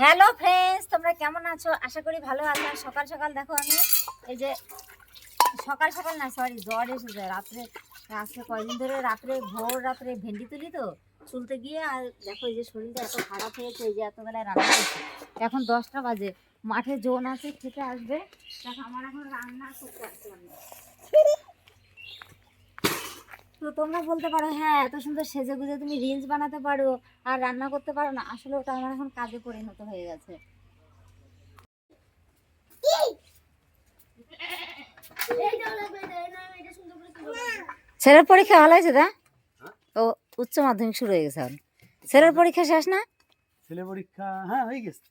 Hello friends, তোমরা কেমন আছো? আশা করি ভালো আছো। আর সকাল সকাল দেখো আমি এই যে সকাল সকাল না, সরি, জ্বর এসেছে রাত্রে। আজকে কয়দিন ধরে রাত্রে ভোর রাত্রে ভেন্ডি তুলি তো, তুলতে গিয়ে আর দেখো এই যে শরীরটা এত খারাপ হয়েছে। এই যে এতবেলায় রান্না করছি, এখন 10টা বাজে। মাঠে জোন আছে, খেতে আসবে। দেখো আমার এখন রান্না করতে আসতে পারি। তো তোমরা বলতে পারো, হ্যাঁ এত সুন্দর সেজে গুজে তুমি রিলস বানাতে পারো আর রান্না করতে পারো না। আসলে ওটা আমার এখন কাজে পরিণত হয়ে গেছে। ছেলের পরীক্ষা ভালো হয়েছে? দা ও উচ্চ মাধ্যমিক শুরু হয়ে গেছে। এখন ছেলের পরীক্ষা শেষ না? ছেলে পরীক্ষা হ্যাঁ হয়ে গেছে।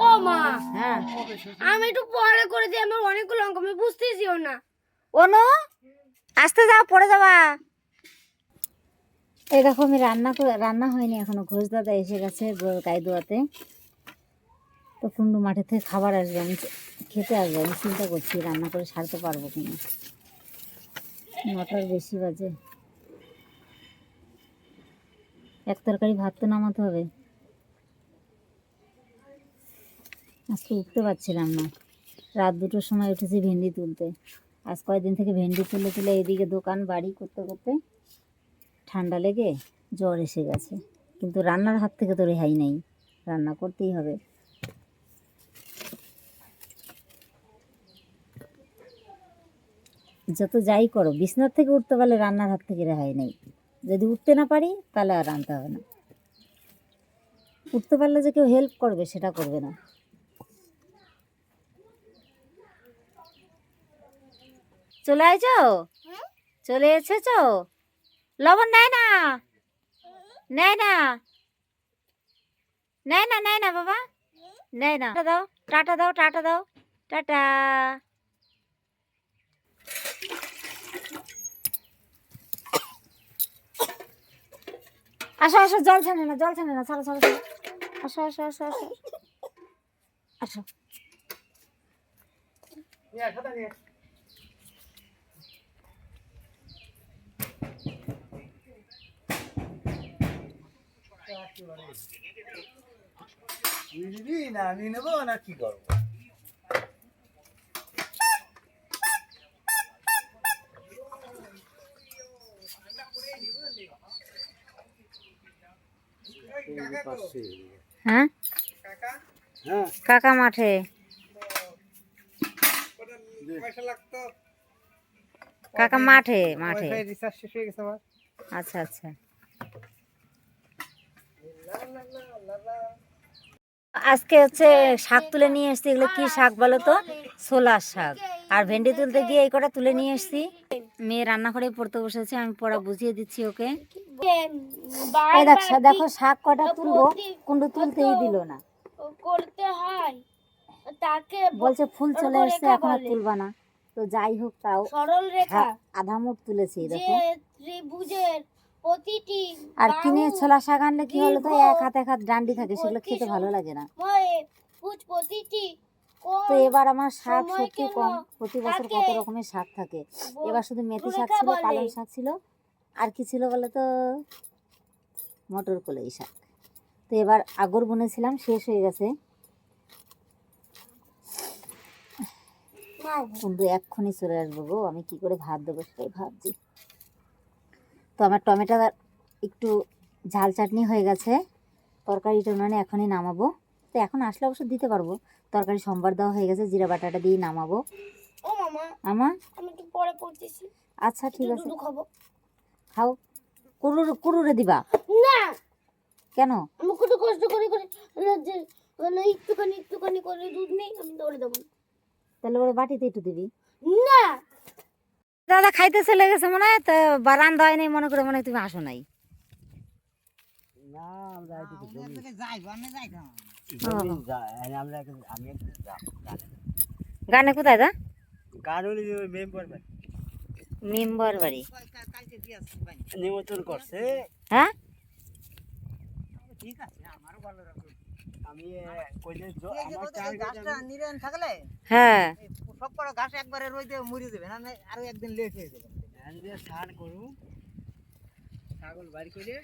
ও মা, হ্যাঁ আমি একটু পরে করে দিই, আমার অনেকগুলো অঙ্ক আমি বুঝতেছিও না। অনু আসতে যাও, পড়ে যাবা। এই দেখো আমি রান্না হয়নি এখনো। ঘোষ দাদা এসে গেছে গায়ে দোয়াতে। তো কুন্ডু মাঠে থেকে খাবার আসবে, আমি খেতে আসবো। আমি চিন্তা করছি রান্না করে সারতে পারবো কিনা। 9টার বেশি বাজে। এক তরকারি ভাত তো নামাতে হবে। আজকে উঠতে পারছিলাম না, রাত 2টোর সময় উঠেছি ভেন্ডি তুলতে। আজ কয়েকদিন থেকে ভেন্ডি তুলে তুলে এদিকে দোকান বাড়ি করতে করতে ঠান্ডা লেগে জ্বর এসে গেছে। কিন্তু রান্নার হাত থেকে তো রেহাই নেই, রান্না করতেই হবে। যত যাই করো, বিছনার থেকে উঠতে পারলে রান্নার হাত থেকে রেহাই নেই। যদি উঠতে না পারি তাহলে আর রান্নতে হবে না। উঠতে পারলে যে কেউ হেল্প করবে সেটা করবে না। চলে আইছো? চলে এসেছো? লবণ নেয় না, নেয় না, নেয় না, নেয় না বাবা, নেয় না। দাও, টাটা দাও, টাটা দাও, টাটা। আসো আসো, জল ছানে না, জল ছানে না, ছাড়ো ছাড়ো ছাড়ো। আসো আসো আসো আসো আসো। নিবি না আমি নেবো না কি করবো? হ্যাঁ হ্যাঁ কাকা মাঠে। কাকা মাঠে মাঠে। রিচার্জ শেষ হয়ে গেছে আমার। আচ্ছা আচ্ছা। আজকে হচ্ছে শাক তুলে নিয়ে এসছি। এগুলো কি শাক বলো তো? ছোলার শাক। আর ভেন্ডি তুলতে গিয়ে এই কটা তুলে নিয়ে এসছি। মেয়ে রান্না করে পড়তে বসেছে, আমি পড়া বুঝিয়ে দিচ্ছি ওকে। এই দেখো শাক কটা তুলবো, কুন্ডু তুলতেই দিল না। করতে হয় তাকে বলছে ফুল চলে এসছে, এখন আর তুলবা না। তো যাই হোক, তাও সরল রেখা আধা মুঠ তুলেছি যে দেখো। ত্রিভুজের প্রতিটি আর কিনে ছোলা শাক আনলে কি হলো তো, এক হাত ডান্ডি থাকে, সেগুলো খেতে ভালো লাগে না। প্রতিটি তো এবার আমার শাক সত্যি কম। প্রতি বছর কত রকমের শাক থাকে, এবার শুধু মেথি শাক ছিল, পালং শাক ছিল, আর কি ছিল বলে তো, মটর কলাই শাক। তো এবার আগর বুনেছিলাম, শেষ হয়ে গেছে। কিন্তু এক্ষুনি চলে আসবো গো, আমি কি করে ভাত দেবো সেটাই ভাবছি। তো আমার টমেটো একটু ঝাল চাটনি হয়ে গেছে, তরকারিটা মানে এখনই নামাবো। তো এখন আসলে অবশ্য দিতে পারবো। তরকারি সম্বার দেওয়া হয়ে গেছে, জিরা বাটাটা দিয়ে নামাবো। ও মামা, আমার আমি একটু পরে পড়তেছি। আচ্ছা ঠিক আছে, দুধ খাবো। খাও। কুরুরে দিবা না, কেন? আমি কত কষ্ট করে করে যে একটুখানি করে দুধ নেই, আমি দৌড়ে দেবো। তাহলে ওর বাটিতে একটু দিবি। না, দাদা খাইতে চলে গেছে মনে হয়, তো বারান্দা হয় নাই মনে করে, মনে হয় তুমি আসো নাই। না আমরা এদিকে জমি ও, যাই আমরা আমি গানে কোথায় দা? গাড়ি মেম্বার মেম্বার বাড়ি নিমন্ত্রণ করছে। হ্যাঁ ঠিক আছে, আমারও ভালো রাখো। আমি কইলে আমার টার্গেট নিরেন থাকলে হ্যাঁ সব করা ঘাস একবারে রইতে মরে যাবে না, আরো একদিন লেট হয়ে যাবে। ধান দিয়ে সার করু, ছাগল বাড়ি করে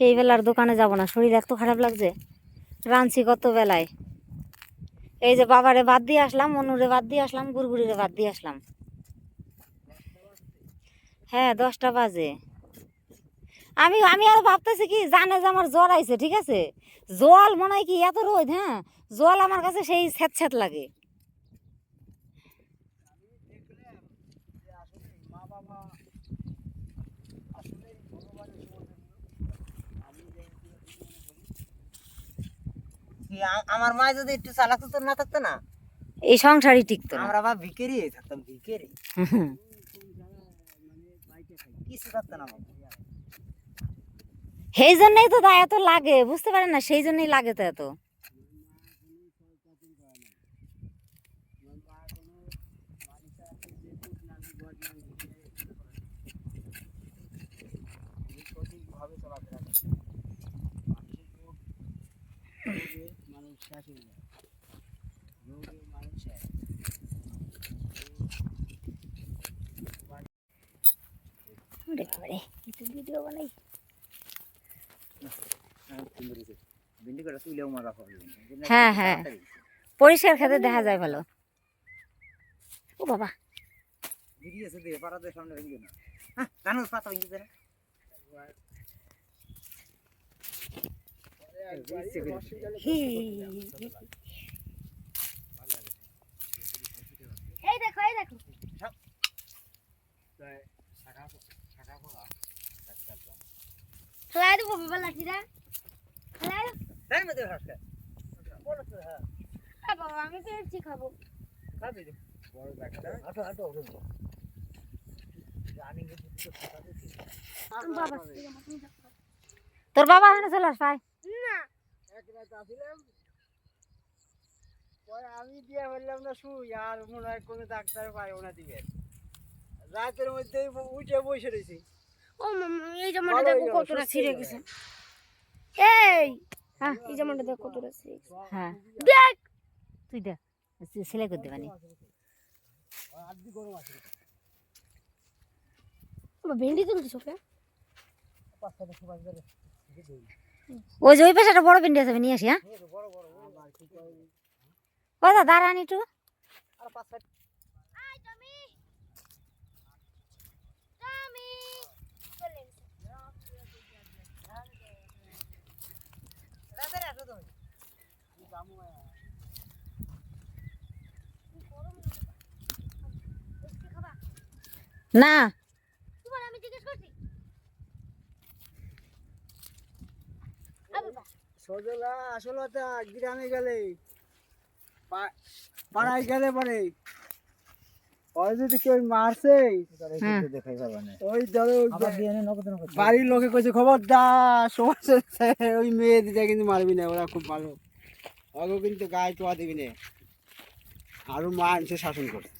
এই বেলার দোকানে যাব না, শরীর এত খারাপ লাগছে। রাঁধছি কত বেলায়। এই যে বাবারে বাদ দিয়ে আসলাম, অনুরে বাদ দিয়ে আসলাম, গুড়গুড়িরে বাদ দিয়ে আসলাম। হ্যাঁ 10টা বাজে। আমি আমি আর ভাবতেছি কি, জানে যে আমার জ্বর আইছে, ঠিক আছে, জল মনে হয় কি এত রোদ, হ্যাঁ জল আমার কাছে সেই স্যাঁত লাগে। আমার মা যদি একটু চালাক তো না থাকতো না, এই সংসারই টিকতো না। আমরা বা ভিকেরি থাকতাম, ভিকেরি কিছু থাকতো না। সেই জন্যই তো তা এত লাগে, বুঝতে পারেন না, সেই জন্যই লাগে তো এত। ওরে বাবারে, একটু ভিডিও বানাই। হ্যাঁ হ্যাঁ, পরিষ্কার খেতে দেখা যায় ভালো। ও বাবা, এই দেখো এই দেখো খেলাই দেবো বাবা লাঠিটা, খেলাই বাবা, আমি পেয়েছি খাবো। বাবা তোর বাবা এখানে চলে আসায়। না আমি দিয়ে বললাম না শুই, আর মনে হয় কোনো ডাক্তার পাইও না দিবে, রাতের মধ্যে উঠে বসে রয়েছি। ও মামা, এই জামাটা দেখো কতটা ছিঁড়ে গেছে। এই হ্যাঁ, এই জামাটা দেখো কতটা ছিঁড়ে গেছে। হ্যাঁ দেখ তুই দেখ, সেলাই করে দেবানি। বাবা ভেন্ডি তুলছিস ওকে? ওই যে ওই পাশে একটা বড় ভেন্ডি আছে, আমি নিয়ে আসি। হ্যাঁ ও দা দাঁড়ান একটু। না তোমার আমি জিজ্ঞেস করছি। সজলা আসলে গ্রামে গেলে পাড়ায় গেলে পরে ওই যদি কেউ মারছে, ওই ধরো বাড়ির লোকে কইছে খবরদার সমাজ ওই মেয়ে দিদা কিন্তু মারবি না, ওরা খুব ভালো, ওকে কিন্তু গায়ে টোয়া দিবি না, আরো মা শাসন করছে।